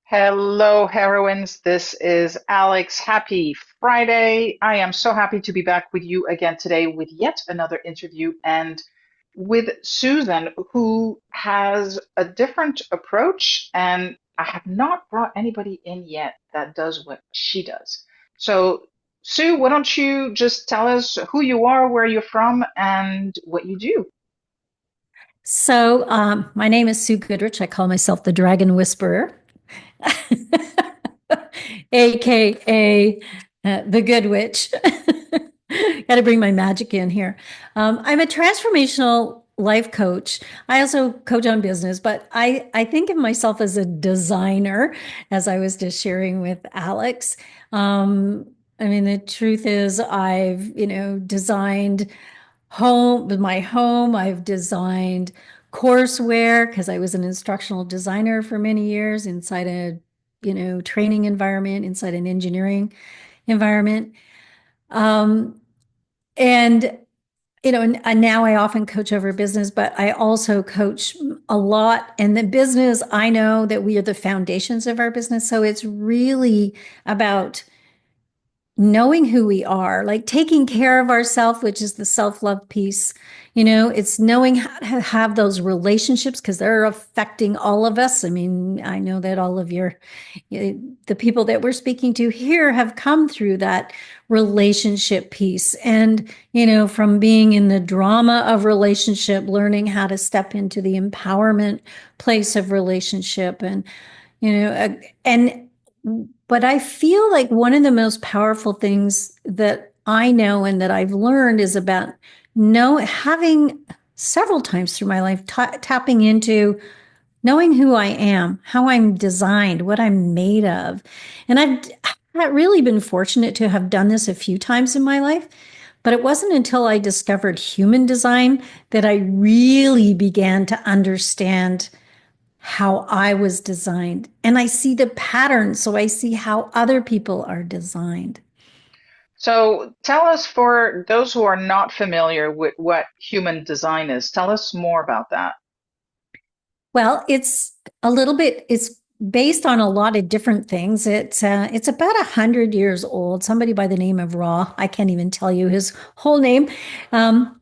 Hello, heroines. This is Alex. Happy Friday. I am so happy to be back with you again today with yet another interview and with Susan, who has a different approach. And I have not brought anybody in yet that does what she does. So, Sue, why don't you just tell us who you are, where you're from, and what you do? My name is Sue Goodrich. I call myself the Dragon Whisperer, AKA the Good Witch. Got to bring my magic in here. I'm a transformational life coach. I also coach on business, but I think of myself as a designer, as I was just sharing with Alex. I mean, the truth is, designed with my home. I've designed courseware because I was an instructional designer for many years inside a, training environment, inside an engineering environment. Um, and and now I often coach over business, but I also coach a lot. And the business, I know that we are the foundations of our business. So it's really about knowing who we are, like taking care of ourselves, which is the self-love piece. It's knowing how to have those relationships because they're affecting all of us. I mean, I know that all of the people that we're speaking to here have come through that relationship piece. And, from being in the drama of relationship, learning how to step into the empowerment place of relationship and but I feel like one of the most powerful things that I know and that I've learned is about having several times through my life tapping into knowing who I am, how I'm designed, what I'm made of. And I've really been fortunate to have done this a few times in my life. But it wasn't until I discovered human design that I really began to understand how I was designed. And I see the patterns, so I see how other people are designed. So tell us, for those who are not familiar with what human design is, tell us more about that. Well, it's based on a lot of different things. It's about 100 years old. Somebody by the name of Ra, I can't even tell you his whole name. Um,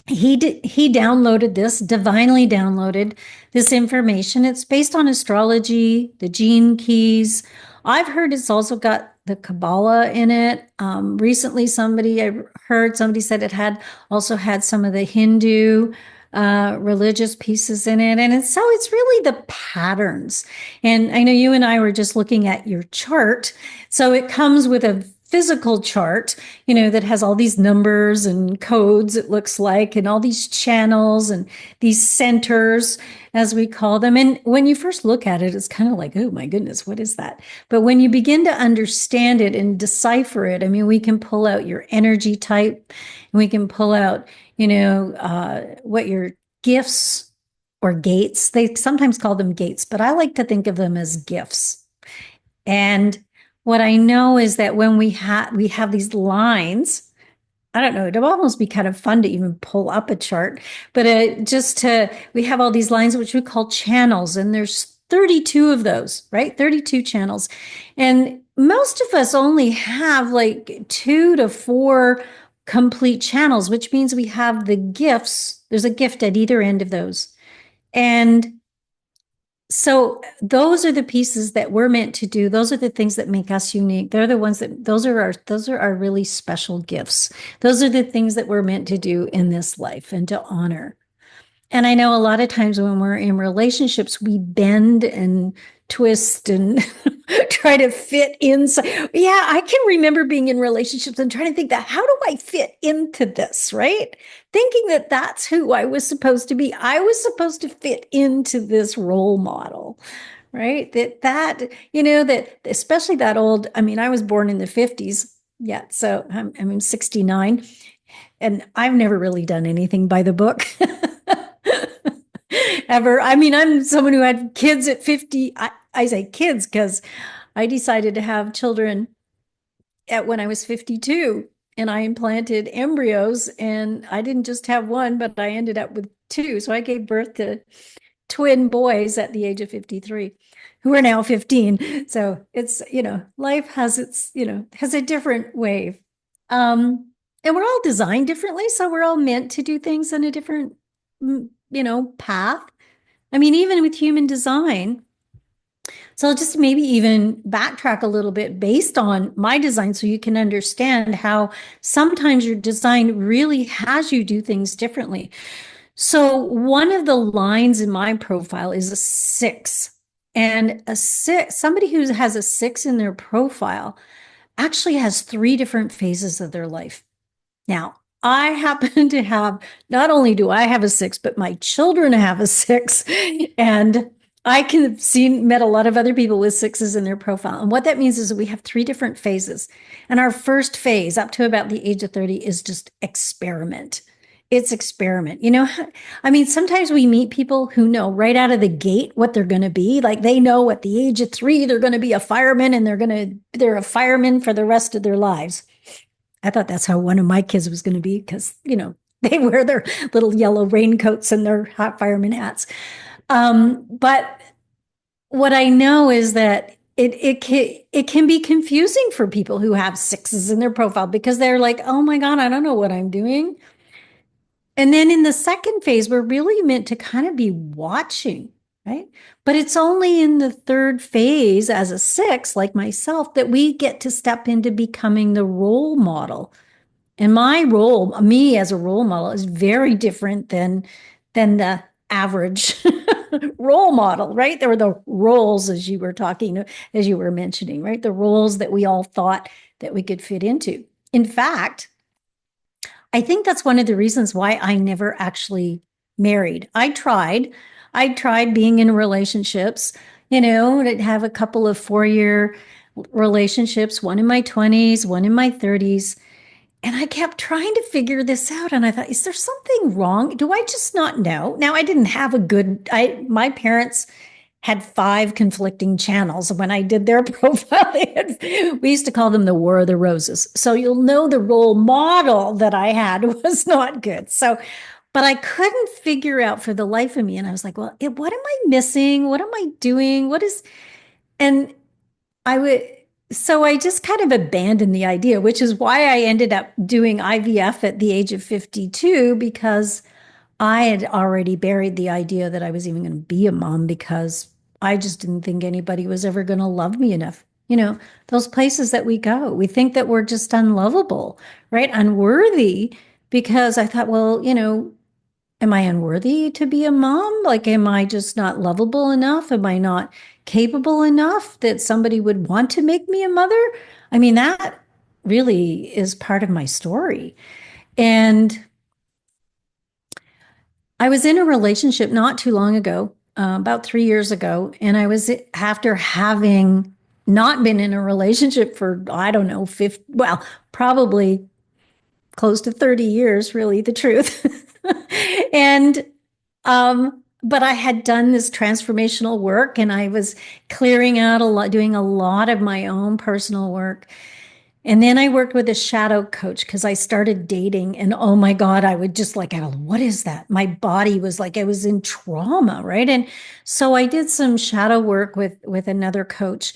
he downloaded this, divinely downloaded this information. It's based on astrology, the gene keys. I've heard it's also got the Kabbalah in it. Recently, I heard somebody said it had also had some of the Hindu religious pieces in it. And it's really the patterns. And I know you and I were just looking at your chart. So it comes with a physical chart, that has all these numbers and codes, it looks like, and all these channels and these centers, as we call them. And when you first look at it, it's kind of like, oh my goodness, what is that? But when you begin to understand it and decipher it, I mean, we can pull out your energy type, and we can pull out, what your gifts or gates, they sometimes call them gates, but I like to think of them as gifts. And what I know is that when we have these lines, I don't know, it'd almost be kind of fun to even pull up a chart, but we have all these lines which we call channels, and there's 32 of those, right? 32 channels. And most of us only have like 2 to 4 complete channels, which means we have the gifts. There's a gift at either end of those. And so those are the pieces that we're meant to do. Those are the things that make us unique. They're the ones that those are our really special gifts. Those are the things that we're meant to do in this life and to honor. And I know a lot of times when we're in relationships, we bend and twist and try to fit inside. Yeah, I can remember being in relationships and trying to think that how do I fit into this, right? Thinking that that's who I was supposed to be. I was supposed to fit into this role model, right? That especially that old, I mean, I was born in the 50s. Yeah, so I'm 69 and I've never really done anything by the book. Ever. I mean, I'm someone who had kids at 50. I say kids because I decided to have children at when I was 52 and I implanted embryos and I didn't just have one, but I ended up with two. So I gave birth to twin boys at the age of 53 who are now 15. So it's, life has its, has a different wave. And we're all designed differently. So we're all meant to do things in a different, path. I mean, even with human design, so I'll just maybe even backtrack a little bit based on my design so you can understand how sometimes your design really has you do things differently. So one of the lines in my profile is a 6. And a 6, somebody who has a 6 in their profile actually has 3 different phases of their life. Now, I happen to have, not only do I have a 6, but my children have a 6. And I can have met a lot of other people with 6s in their profile. And what that means is that we have 3 different phases. And our first phase, up to about the age of 30, is just experiment. It's experiment. I mean, sometimes we meet people who know right out of the gate what they're going to be. Like they know at the age of 3, they're going to be a fireman and they're a fireman for the rest of their lives. I thought that's how one of my kids was going to be because, they wear their little yellow raincoats and their hot fireman hats. But what I know is that it can be confusing for people who have 6s in their profile because they're like, oh my God, I don't know what I'm doing. And then in the second phase, we're really meant to kind of be watching, right? But it's only in the third phase as a 6, like myself, that we get to step into becoming the role model. And my role, me as a role model, is very different than the average role model, right? There were the roles as you were mentioning, right? The roles that we all thought that we could fit into. In fact, I think that's one of the reasons why I never actually married. I tried being in relationships, to have a couple of 4-year relationships, one in my 20s, one in my 30s. And I kept trying to figure this out. And I thought, is there something wrong? Do I just not know? Now, I didn't have my parents had 5 conflicting channels when I did their profile. We used to call them the War of the Roses. So you'll know the role model that I had was not good. So, but I couldn't figure out for the life of me. And I was like, well, what am I missing? What am I doing? And I would, so I just kind of abandoned the idea, which is why I ended up doing IVF at the age of 52, because I had already buried the idea that I was even going to be a mom because I just didn't think anybody was ever going to love me enough. Those places that we go, we think that we're just unlovable, right? Unworthy, because I thought, well, am I unworthy to be a mom? Like, am I just not lovable enough? Am I not capable enough that somebody would want to make me a mother? I mean, that really is part of my story. And I was in a relationship not too long ago, about 3 years ago, and I was after having not been in a relationship for, I don't know, 50, well, probably close to 30 years, really, the truth. And but I had done this transformational work and I was clearing out a lot, doing a lot of my own personal work. And then I worked with a shadow coach because I started dating, and oh my God, I would just like, what is that? My body was like, I was in trauma, right? And so I did some shadow work with another coach.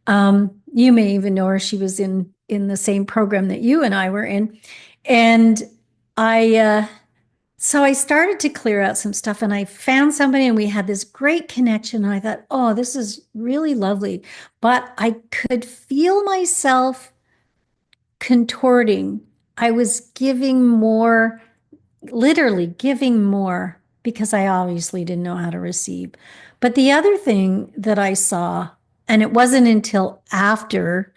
You may even know her. She was in the same program that you and I were in. And I so I started to clear out some stuff and I found somebody and we had this great connection. And I thought, oh, this is really lovely. But I could feel myself contorting. I was giving more, literally giving more, because I obviously didn't know how to receive. But the other thing that I saw, and it wasn't until after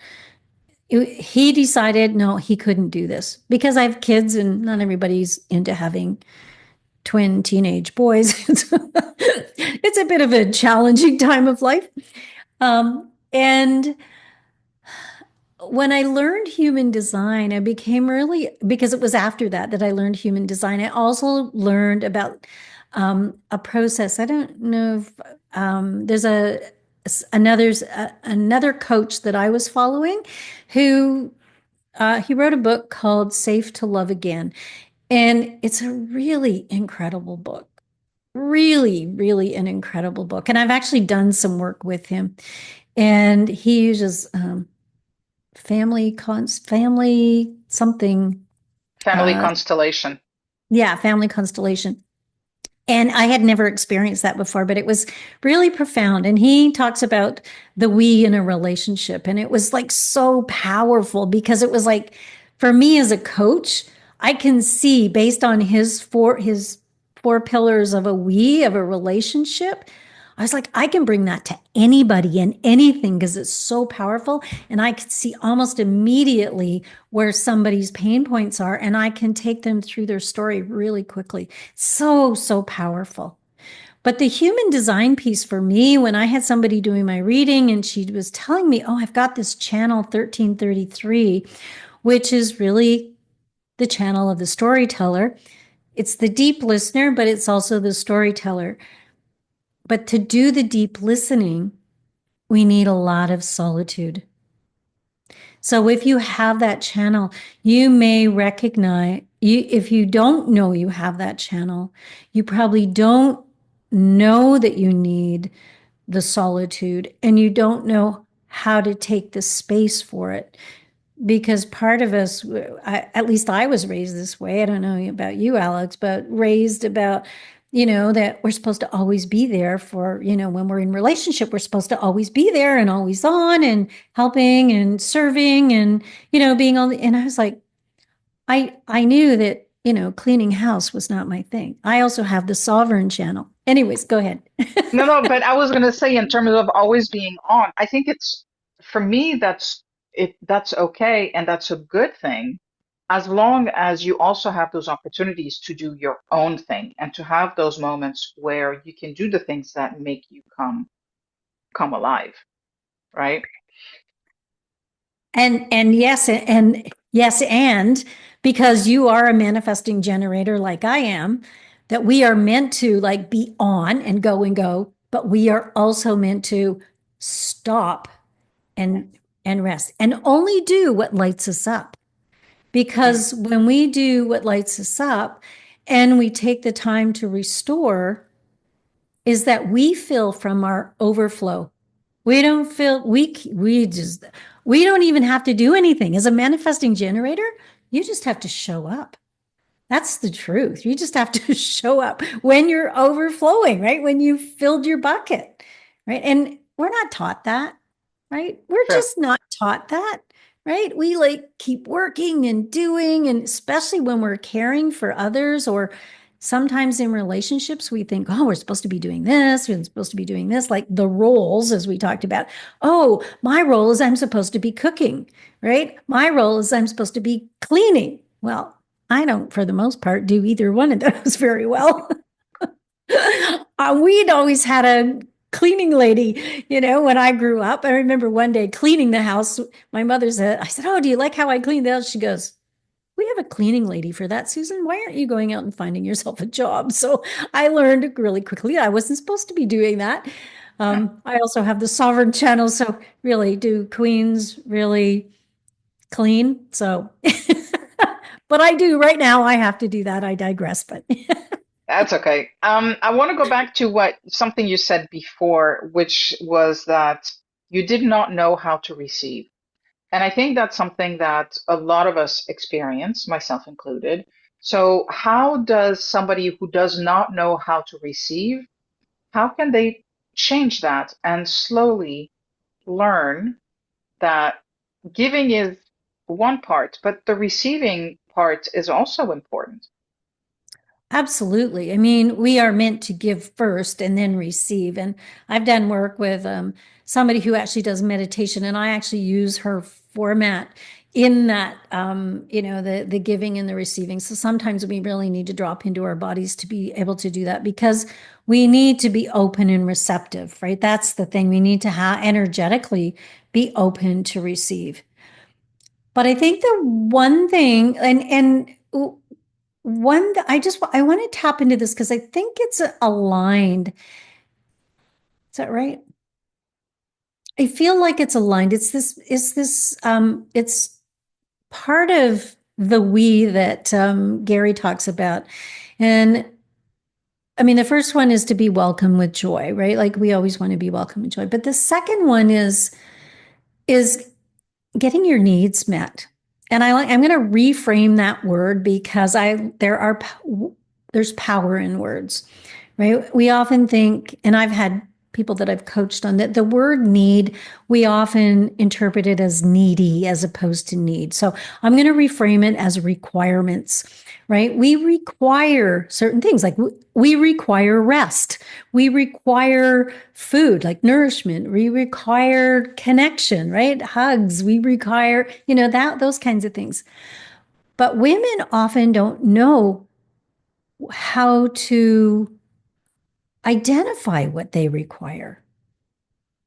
he decided, no, he couldn't do this because I have kids and not everybody's into having twin teenage boys. It's a bit of a challenging time of life. And when I learned human design, I became really, because it was after that I learned human design. I also learned about a process. I don't know if there's another coach that I was following who he wrote a book called Safe to Love Again. And it's a really incredible book. really, really an incredible book. And I've actually done some work with him. And he uses family something. Family Uh, constellation. yeah, family constellation. And I had never experienced that before, but it was really profound. And he talks about the we in a relationship. And it was like so powerful because it was like, for me as a coach, I can see based on his four pillars of a we of a relationship. I was like, I can bring that to anybody and anything because it's so powerful. And I could see almost immediately where somebody's pain points are, and I can take them through their story really quickly. So, so powerful. But the human design piece for me, when I had somebody doing my reading and she was telling me, oh, I've got this channel 1333, which is really the channel of the storyteller. It's the deep listener, but it's also the storyteller. But to do the deep listening, we need a lot of solitude. So if you have that channel, you may recognize you if you don't know you have that channel, you probably don't know that you need the solitude and you don't know how to take the space for it because part of us, at least I was raised this way. I don't know about you, Alex, but raised about, that we're supposed to always be there for, when we're in relationship, we're supposed to always be there and always on and helping and serving and, being on and I was like, I knew that, cleaning house was not my thing. I also have the sovereign channel. Anyways, go ahead. No, no, but I was going to say in terms of always being on, I think it's for me that's okay and that's a good thing as long as you also have those opportunities to do your own thing and to have those moments where you can do the things that make you come alive, right? And yes, and because you are a manifesting generator like I am, that we are meant to like be on and go, but we are also meant to stop Yeah. and rest and only do what lights us up. Mm, Because when we do what lights us up and we take the time to restore, is that we fill from our overflow. We don't feel we don't even have to do anything. As a manifesting generator, you just have to show up. That's the truth. You just have to show up when you're overflowing, right? When you filled your bucket, right? And we're not taught that, right? We're true. just not taught that, right? We like keep working and doing, and especially when we're caring for others or sometimes in relationships, we think, oh, we're supposed to be doing this, we're supposed to be doing this, like the roles, as we talked about. Oh, my role is I'm supposed to be cooking, right? My role is I'm supposed to be cleaning. Well, I don't, for the most part, do either one of those very well. We'd always had a cleaning lady, when I grew up. I remember one day cleaning the house. My mother said, I said, oh, do you like how I clean the house? She goes, we have a cleaning lady for that, Susan. Why aren't you going out and finding yourself a job? So I learned really quickly I wasn't supposed to be doing that. Yeah. I also have the sovereign channel. So really, do queens really clean? So, but I do right now. I have to do that. I digress, but That's okay. I want to go back to what something you said before, which was that you did not know how to receive. And I think that's something that a lot of us experience, myself included. So, how does somebody who does not know how to receive, how can they change that and slowly learn that giving is one part, but the receiving part is also important? absolutely. I mean, we are meant to give first and then receive. And I've done work with somebody who actually does meditation, and I actually use her format in that, the giving and the receiving. So sometimes we really need to drop into our bodies to be able to do that because we need to be open and receptive, right? That's the thing. We need to energetically be open to receive. But I think the one thing, and one I want to tap into this because I think it's aligned. Is that right? I feel like it's aligned. It's part of the we that Gary talks about. And I mean, the first one is to be welcome with joy, right? Like we always want to be welcome with joy. But the second one is getting your needs met. And I'm going to reframe that word because there's power in words, right? We often think, and I've had people that I've coached on that the word need, we often interpret it as needy as opposed to need. So I'm going to reframe it as requirements, right? We require certain things like we require rest. We require food like nourishment. We require connection, right? Hugs. We require, those kinds of things. But women often don't know how to identify what they require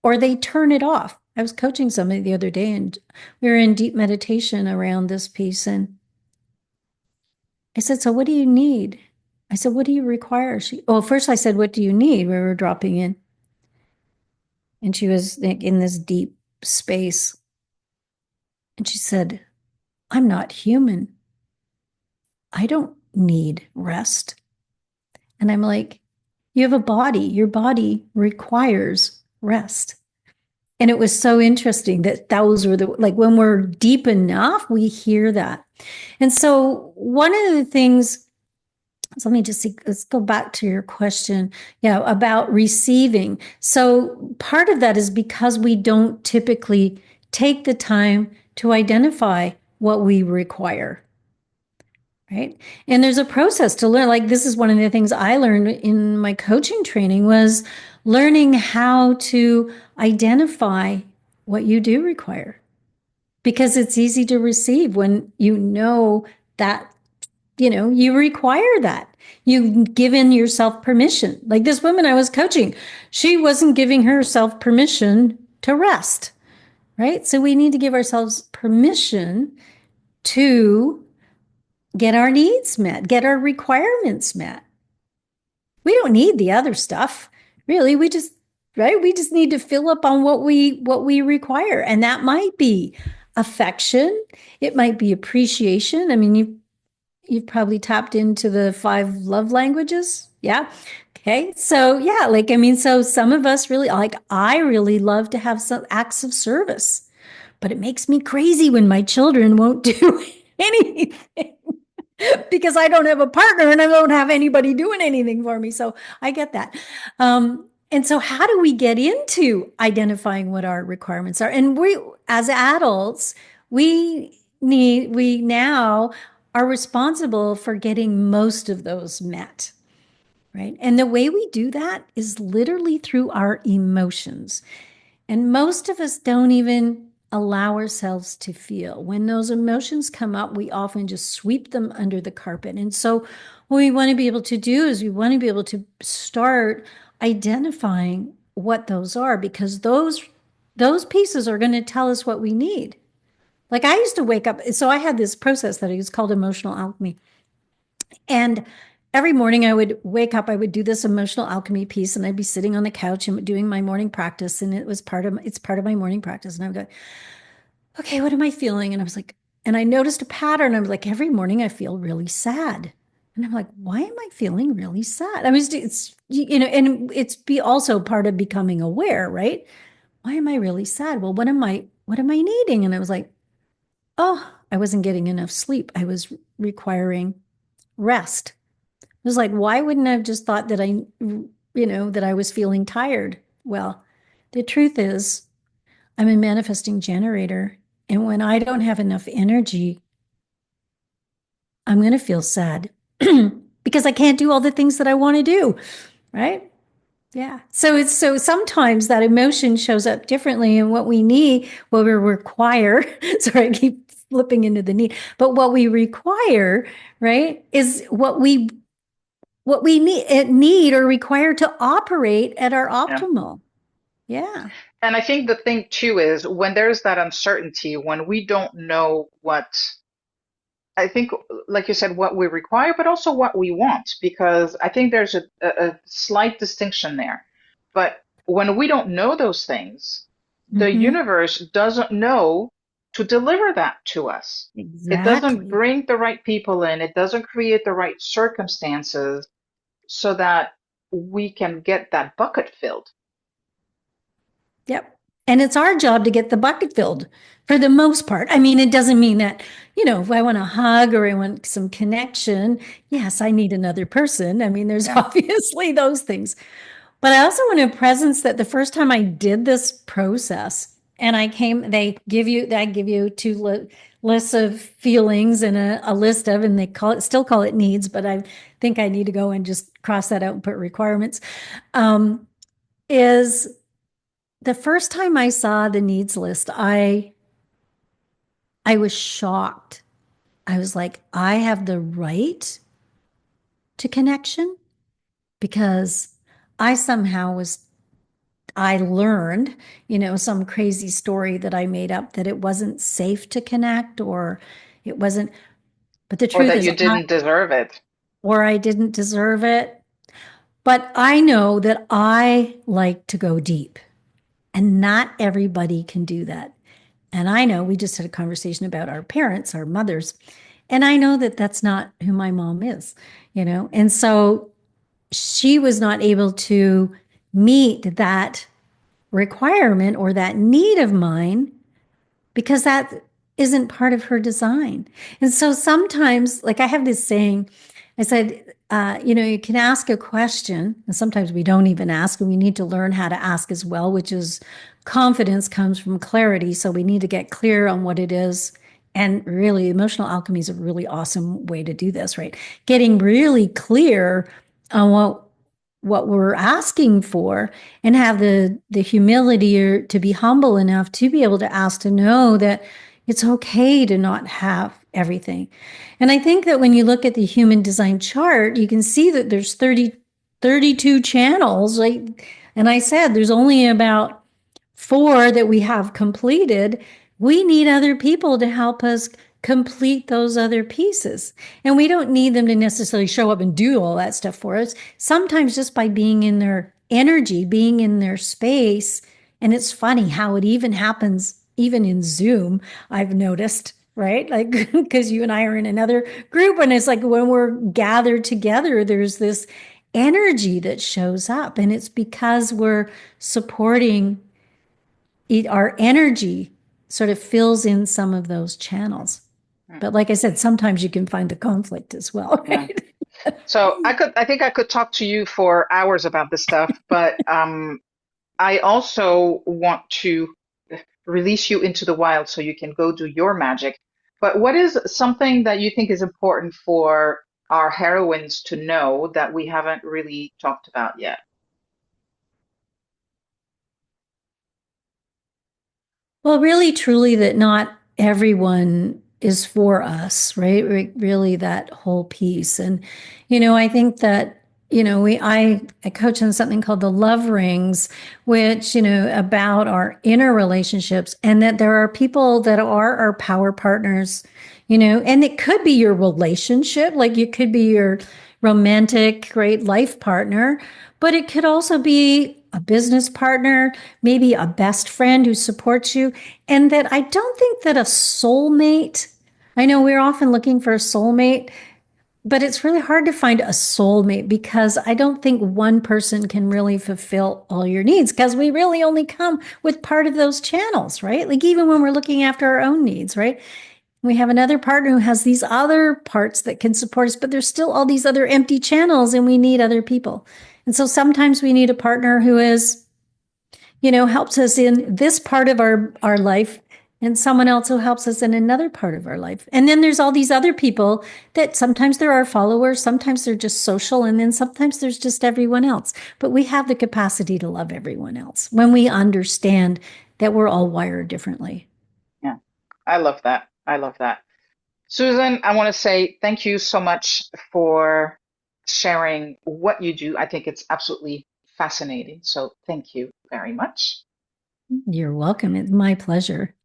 or they turn it off. I was coaching somebody the other day and we were in deep meditation around this piece. And I said, so what do you need? I said, what do you require? First I said, what do you need? We were dropping in. And she was in this deep space. And she said, I'm not human. I don't need rest. And I'm like, you have a body. Your body requires rest. And it was so interesting that those were like when we're deep enough, we hear that. And so one of the things, so let me just see, let's go back to your question, about receiving. So part of that is because we don't typically take the time to identify what we require. Right. And there's a process to learn. Like this is one of the things I learned in my coaching training was learning how to identify what you do require. Because it's easy to receive when you know that, you require that. You've given yourself permission. Like this woman I was coaching, she wasn't giving herself permission to rest. Right. So we need to give ourselves permission to get our needs met, get our requirements met. We don't need the other stuff. Really, we just need to fill up on what we require. And that might be affection, it might be appreciation. I mean, you've probably tapped into the 5 love languages. Yeah. Okay. So, yeah, so some of us really I really love to have some acts of service, but it makes me crazy when my children won't do anything because I don't have a partner and I don't have anybody doing anything for me. So I get that. And so how do we get into identifying what our requirements are? And we, as adults, we now are responsible for getting most of those met. Right. And the way we do that is literally through our emotions. And most of us don't even allow ourselves to feel. When those emotions come up, we often just sweep them under the carpet. And so what we want to be able to do is we want to be able to start identifying what those are, because those pieces are going to tell us what we need. Like I used to wake up, so I had this process that is called emotional alchemy. And every morning I would wake up, I would do this emotional alchemy piece, and I'd be sitting on the couch and doing my morning practice. And it's part of my morning practice. And I would go, okay, what am I feeling? And I was like, and I noticed a pattern. I was like, every morning I feel really sad. And I'm like, why am I feeling really sad? I mean, and it's also part of becoming aware, right? Why am I really sad? Well, what am I needing? And I was like, oh, I wasn't getting enough sleep. I was requiring rest. It was like, why wouldn't I have just thought that that I was feeling tired? Well, the truth is, I'm a manifesting generator. And when I don't have enough energy, I'm going to feel sad because I can't do all the things that I want to do. Right. Yeah. So sometimes that emotion shows up differently, and what we need, what we require, sorry, I keep flipping into the need, but what we require, right, is what we need or require to operate at our Yeah. optimal. Yeah. And I think the thing too is when there's that uncertainty, when we don't know what, I think, like you said, what we require, but also what we want, because I think there's a slight distinction there. But when we don't know those things, the Mm-hmm. universe doesn't know to deliver that to us. It doesn't Exactly. bring the right people in, it doesn't create the right circumstances so that we can get that bucket filled. Yep. And it's our job to get the bucket filled for the most part. I mean, it doesn't mean that, if I want a hug or I want some connection, yes, I need another person. I mean, there's Yeah. obviously those things. But I also want to presence that the first time I did this process and I give you lists of feelings and a list of, and still call it needs, but I think I need to go and just cross that out and put requirements. Um, is the first time I saw the needs list, I was shocked. I was like, I have the right to connection because I somehow was I learned, some crazy story that I made up that it wasn't safe to connect or it wasn't, but the Or truth that is, you didn't deserve it. or I didn't deserve it. But I know that I like to go deep and not everybody can do that. And I know we just had a conversation about our parents, our mothers, and I know that that's not who my mom is, and so she was not able to meet that requirement or that need of mine because that isn't part of her design. And so sometimes, like I have this saying, I said, you can ask a question, and sometimes we don't even ask, and we need to learn how to ask as well, which is confidence comes from clarity. So we need to get clear on what it is. And really, emotional alchemy is a really awesome way to do this, right? Getting really clear on what we're asking for and have the humility or to be humble enough to be able to ask to know that it's okay to not have everything. And I think that when you look at the human design chart, you can see that there's 32 channels, right? And I said there's only about 4 that we have completed. We need other people to help us complete those other pieces. And we don't need them to necessarily show up and do all that stuff for us. Sometimes just by being in their energy, being in their space. And it's funny how it even happens, even in Zoom, I've noticed, right? Like, because you and I are in another group, and it's like when we're gathered together, there's this energy that shows up. And it's because we're supporting our energy sort of fills in some of those channels. Hmm. But like I said, sometimes you can find the conflict as well, Yeah. right? So I think I could talk to you for hours about this stuff, but I also want to release you into the wild so you can go do your magic. But what is something that you think is important for our heroines to know that we haven't really talked about yet? Well, really, truly, that not everyone is for us, right? Really, that whole piece. And, I think that, I coach on something called the love rings, which, about our inner relationships, and that there are people that are our power partners, and it could be your relationship, like it could be your romantic, great life partner, but it could also be a business partner, maybe a best friend who supports you. And that I don't think that a soulmate, I know we're often looking for a soulmate, but it's really hard to find a soulmate because I don't think one person can really fulfill all your needs because we really only come with part of those channels, right? Like even when we're looking after our own needs, right? We have another partner who has these other parts that can support us, but there's still all these other empty channels and we need other people. And so sometimes we need a partner who is, helps us in this part of our life and someone else who helps us in another part of our life. And then there's all these other people that sometimes they're our followers, sometimes they're just social, and then sometimes there's just everyone else. But we have the capacity to love everyone else when we understand that we're all wired differently. Yeah, I love that. I love that. Susan, I want to say thank you so much for sharing what you do. I think it's absolutely fascinating. So thank you very much. You're welcome. It's my pleasure.